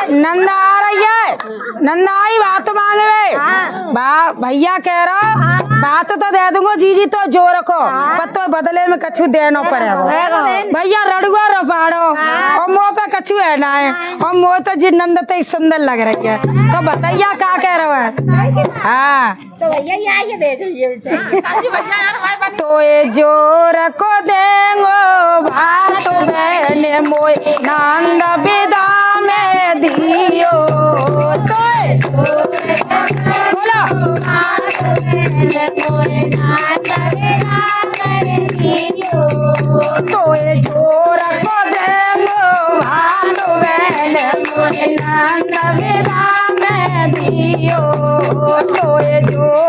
नंदा आ रही है, नंदा आई बात मांगवे। भैया कह रहा बात तो दे दूंगा जीजी तो जो रखो पर तो बदले में कछु देना पड़ेगा। भैया रड़ुआ रपाड़ो और मुँह पे कछु है ना है और मुँह तो जी नंद तो सुंदर लग रही है। तो बताइया क्या कह रहा है। हाँ तो ये जोर को देंगो भात बहने मोय नंद विदा में दियो। बोलो तो ये जोर को देंगो भात बहने मोय नंद विदा में दियो। तो ये जोर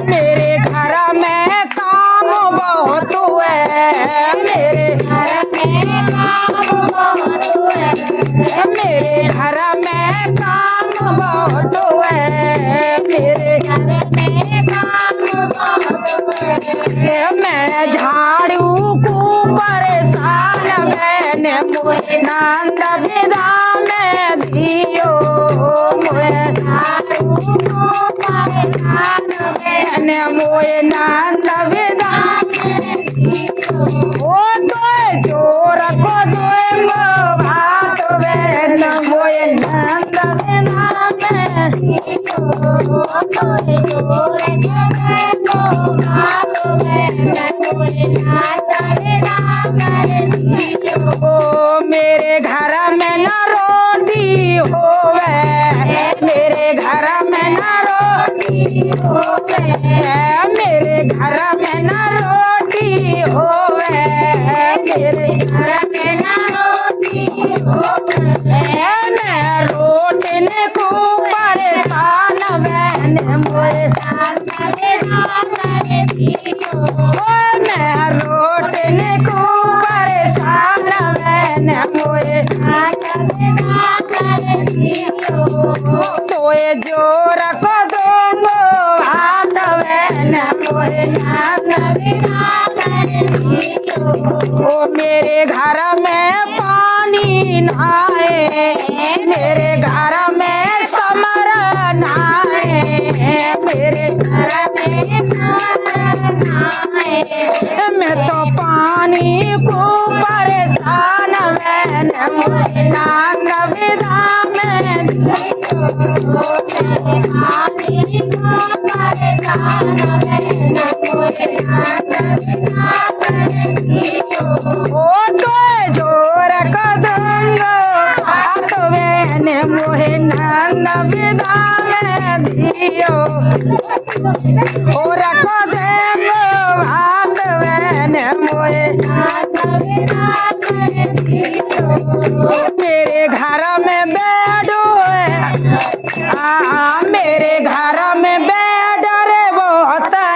मेरे घर में काम बहुत है, मेरे घर में काम बहुत है, मेरे घर में काम बहुत है, मेरे घर में काम बहुत है। मैं झाड़ू को परेशान मैंने नंद विदा में दियो। मोए झाड़ू को परेशान मैंने मोए नंद विदा में दियो। ओ तो जोर को दोएंगो भात बहन मोए नंद विदा में दियो। तो जोर को दोएंगो भात बहन मोए नंद विदा में दियो। ओ मेरे घर में न रोटी होवे, मेरे घर में न रोटी होवे, मेरे घर में न रोटी होवे, मेरे घर में न रोटी होवे। मैं रोटने को परेशान बहन मोए मैं रोटने को परेशान बहन मोए तो ये जोर को दोंगो हाथ बहन मोए ओ मेरे घर में पानी नहाए, मेरे घर में समर नहाए, मेरे घर में समर नहाए। मैं तो पानी को परेशान बहन मोए नंद विदा में पानी को परेशान बहन मोए नंद विदा ओ तो जोर को दूंगो हाथ बहन मोहे नंद विदा में दियो। और को देंगो हाथ बहन मोहे नंद विदा में दियो। मेरे घर में बेडो है, मेरे घर में बेड रे बहुत है,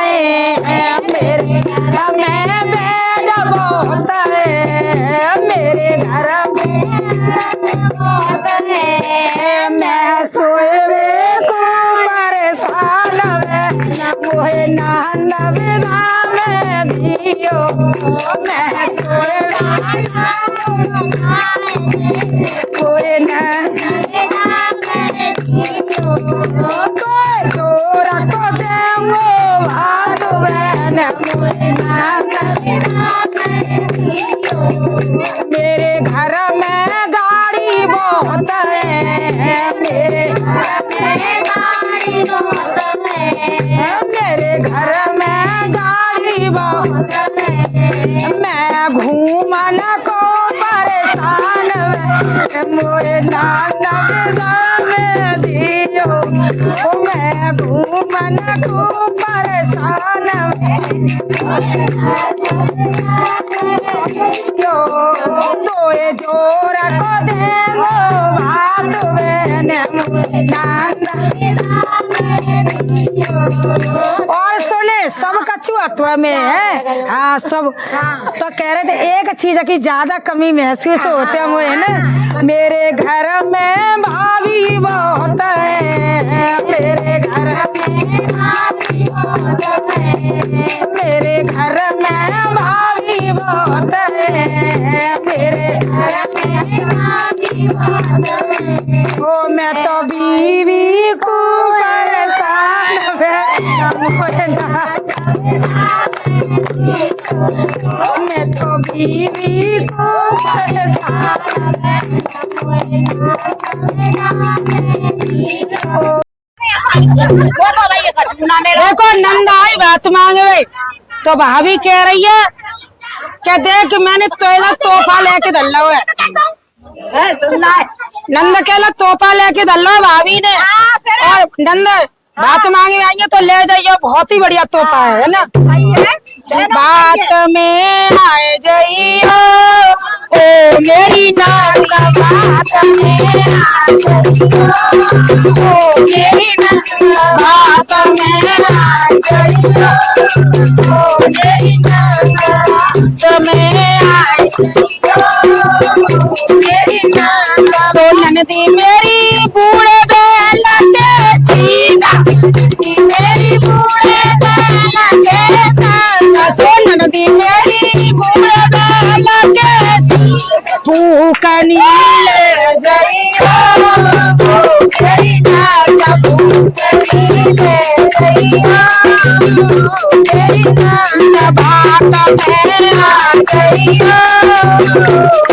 मेरे घर में बेड बहुत है, मेरे घर में बहुत है। मैं सोए को परेशान मोहे नंद विदा में दियो। मैं सोए कोई नंद विदा में दियो। तो जोर को देंगो भात बहन मोहे नंद विदा में दियो। मेरे घर में गाड़ी बहुत है, मेरे घर में गाड़ी बहुत है, मेरे घर में गाड़ी बहुत है। मैं घूमन को परेशान मोए नंद विदा में दियो। ओ मैं घूमन को परेशान तो ये जोर को देंगो भात बहन नंद विदा में दियो। और सुने सब कछु अत्व में है। हाँ सब तो कह रहे थे एक चीज की ज्यादा कमी महसूस होते हैं मुझे ना। मेरे घर में भाभी बहुत है, मेरे घर में भाभी बहुत है, मेरे घर में ओ मैं तो बीवी को परेशान मैं तो बीवी को देखो नंदा आई बात मांगे भाई तो भाभी कह रही है क्या देख मैंने तोहफा लेके दल्ला हुआ है नंद कहला तोहफा लेके दल्लो भाभी ने और नंद बात मांगे आएंगे तो ले जाइए बहुत ही बढ़िया तोहफा है ना बात में आए जाइयो ओ मेरी नंद बात में आए जाइयो ओ मेरी नंद बात में आए जाइयो ओ मेरी नंद बात में आए सोनन दी मेरी बूढ़े बेला के सीना मेरी बूढ़े बेला के सीना सोनन दी मेरी बूढ़े बेला के सीना भूखनी ले जाइयो मेरी नाता भूखनी ले जाइयो मेरी नाता बात में आ जाइयो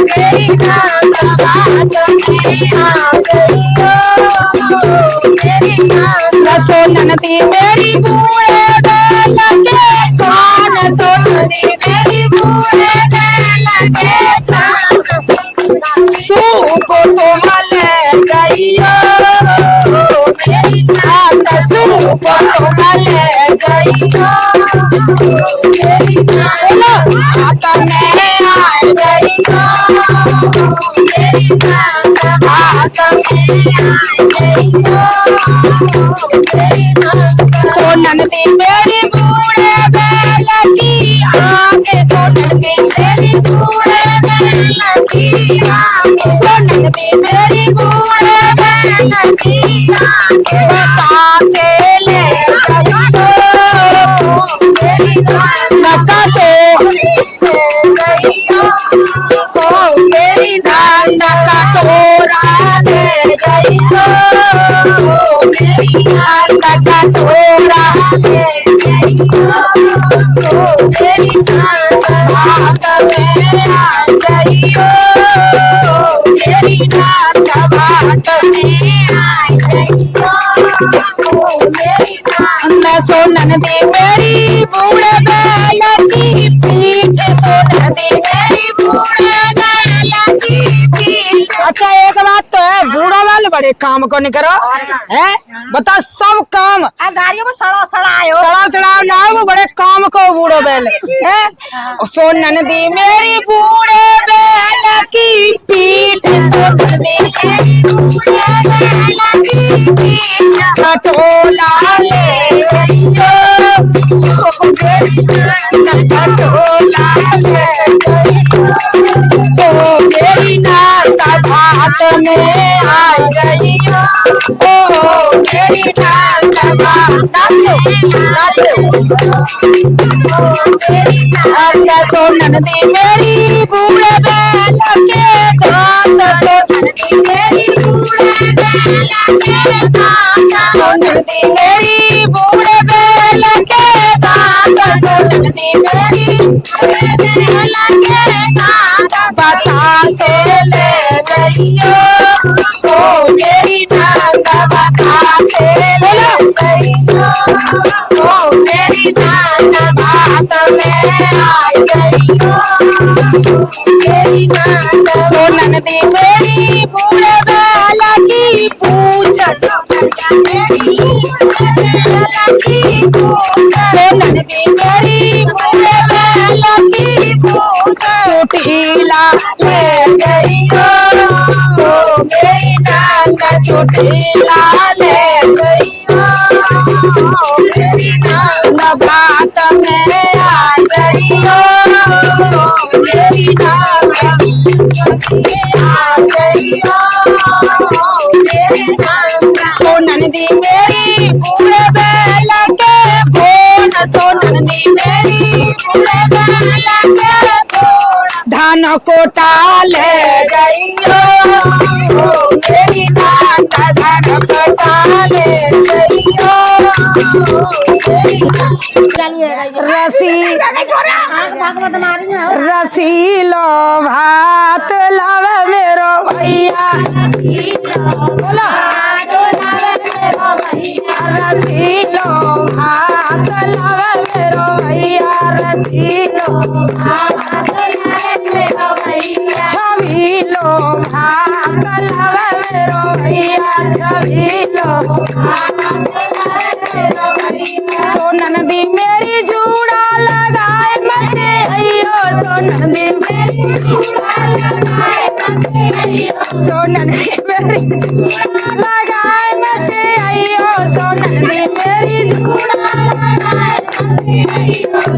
मेरी नाता बात में आ जाइयो मेरी नाता सोनन दी मेरी बूढ़े बेला के कौन सोनन दी मेरी बूढ़े बेला के सूप तुम ले जाइयो मेरी नाता सूप तुम ले जाइयो मेरी नाता में आ जाइयो मेरी नाता बात में आ जाइयो मेरी नाता सोनन दी मेरी बूढ़े बेला की आंखें सोनन दी मेरी बूढ़े बेला की आंखें सोनन दी मेरी बूढ़े बेला की आंखें बता से ले जाइयो मेरी नाता तो जाइयो ओ मेरी नाता का टोरा ले जाइयो मेरी नाता का टोरा ले जाइयो मेरी नाता बात में आ जाइयो मेरी नाता बात में आ जाइयो मेरी नाता सोनन दी मेरी बूढ़े बेला की पीठ सोनन दी मेरी बूढ़े बेला की पीठ अच्छा एक बात तो है बूढ़ों वाले बड़े काम को नहीं करो है बता सब काम गाड़ियों में सड़ा सड़ा आयो सड़ा ना वो बड़े काम को बूढ़ो बेल है सोनन दी मेरी बूढ़े बेल की पीठ सोनन दी मेरी बूढ़े बेल की पीठ खटोला ले जाइयो मेरी खटोला ले जाइयो ओ मेरी नाता बात में आ जाइयो ओ मेरी नाता बात में सोनन दी मेरी बूढ़े बेला के दांत सोनन दी मेरी बूढ़े बेला के दांत सोनन दी मेरी बूढ़े बेला के दांत सोनन दी मेरी बूढ़े बेला के दांत बता से ले जाइयो ओ मेरी नाता बता से ले जाइयो ओ मेरी नाता बात में आ जाइयो मेरी नाता सोनन दी मेरी बूढ़े बेला की पूछ मेरी बेला की पूछ सोनन दी मेरी बूढ़े बेला की पूछ चोटीला ले जाइयो ओ मेरी नाता चोटीला ले जाइयो मेरी नाता बात में आ जाइयो मेरी नाता आ जाइयो मेरी नाता सोनन दी मेरी बूढ़े बेला के घोड़ सोनन दी मेरी बूढ़े बेला के घोड़ धान कोटा ले जाइयो मेरी नाना धान कोटा ले जाइयो रसीलो भात लावे मेरो भैया बोला रसीलो भात लावे मेरो भैया रसीलो छबीलो भात लावे मेरो भैया छबीलो सोनन दी मेरी जूड़ा लगाए मते अयो सोनन दी मेरी सोनन दी मेरी लगाए मते अयो सोनन दी मेरी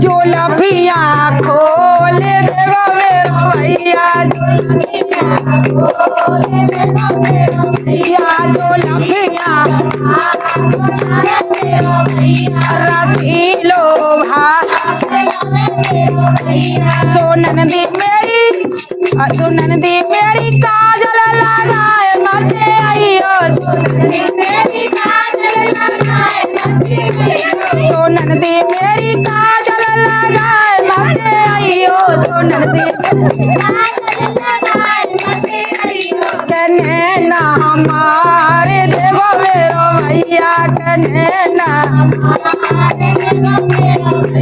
जो लभिया खोल देवा मेरो भैया जो लभिया रसीलो भात सोनन दी मेरी काजल लगाए मते आइयो सोनन दी मेरी काजल लगाए मते आइयो सोनन दी कने ना हमारे देवो मेरो भैया कने ना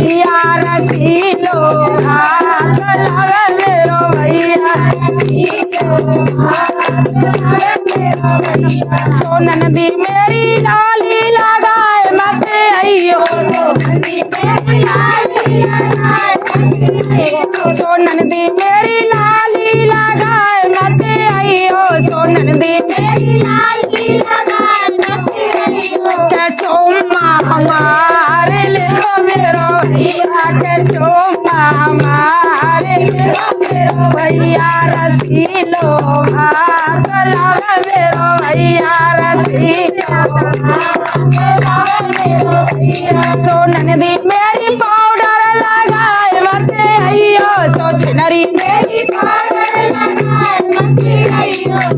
यार रसीलो भात लावे मेरो भैया सोनन दी मेरी डाली लगाए मते अइयो सोनन दी मेरी लाली लगाए मते अइयो सोनन दी के चोमा हमारे लेको मेरो भैया के चोमा हमारे मेरो भैया रसीलो भात लावे मेरो भैया रसीलो सोनन दी मेरी पाउडर लगाए मते अइयो सोचनरी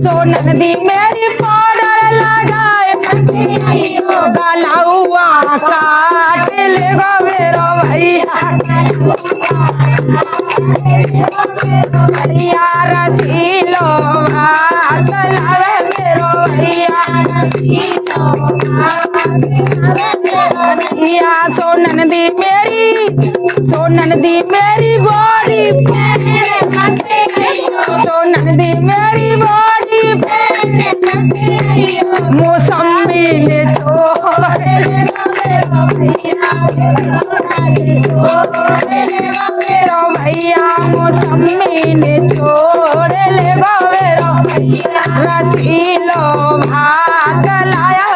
सोनन दी मेरी पाउडर लगाए गलाउआ काट लेगो मेरो भैया भैया रसीलो भात लावे मेरो भैया भैया सोनन दी मेरी बॉडी सोनन दी मेरी बॉडी मौसमी ने मेरो भैया मौसमी ने छोड़ ले मेरो रसीलो भात लाया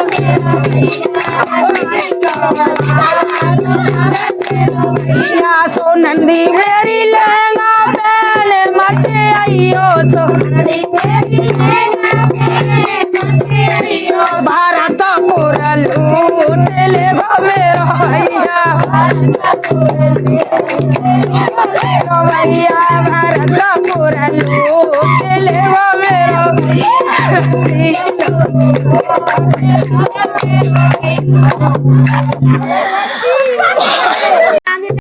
या सोनन दी मेरी लहंगा पहने मते अइयो भारत पूरा लूट ले मेरो भैया भैया भारत पूरा लूट ले मेरो भैया